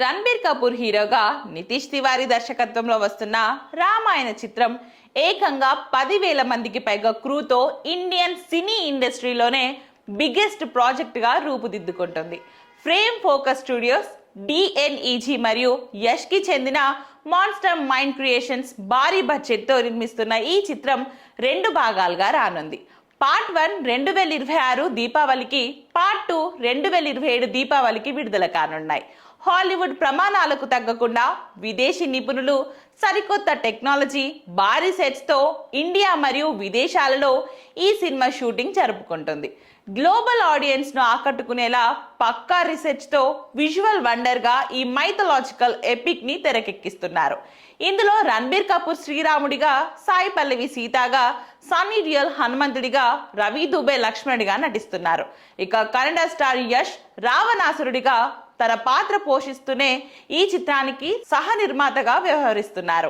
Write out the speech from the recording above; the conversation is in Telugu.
రణబీర్ కపూర్ హీరోగా నితీష్ తివారీ దర్శకత్వంలో వస్తున్న రామాయణ చిత్రం ఏకంగా 10,000 మందికి పైగా క్రూతో ఇండియన్ సినీ ఇండస్ట్రీలోనే బిగ్గెస్ట్ ప్రాజెక్టుగా రూపుదిద్దుకుంటుంది. ఫ్రేమ్ ఫోకస్ స్టూడియోస్, డిఎన్ఈజీ మరియు యష్ కి చెందిన మాన్స్టర్ మైండ్ క్రియేషన్స్ భారీ బడ్జెట్తో నిర్మిస్తున్న ఈ చిత్రం 2 భాగాలుగా రానుంది. పార్ట్ 1 2026 దీపావళికి, పార్ట్ 2 2027 దీపావళికి విడుదల కానున్నాయి. హాలీవుడ్ ప్రమాణాలకు తగ్గకుండా విదేశీ నిపుణులు, సరికొత్త టెక్నాలజీ, భారీ సెట్స్తో ఇండియా మరియు విదేశాలలో ఈ సినిమా షూటింగ్ జరుపుకుంటుంది. గ్లోబల్ ఆడియన్స్ను ఆకట్టుకునేలా పక్కా రీసెర్చ్తో విజువల్ వండర్గా ఈ మైథలాజికల్ ఎపిక్ని తెరకెక్కిస్తున్నారు. ఇందులో రణబీర్ కపూర్ శ్రీరాముడిగా, సాయి పల్లవి సీతగా, సన్నీ డియోల్ హనుమంతుడిగా, రవి దుబే లక్ష్మణుడిగా నటిస్తున్నారు. ఇక కన్నడ స్టార్ యష్ రావణాసురుడిగా తన పాత్ర పోషిస్తూనే ఈ చిత్రానికి సహ నిర్మాతగా వ్యవహరిస్తున్నారు.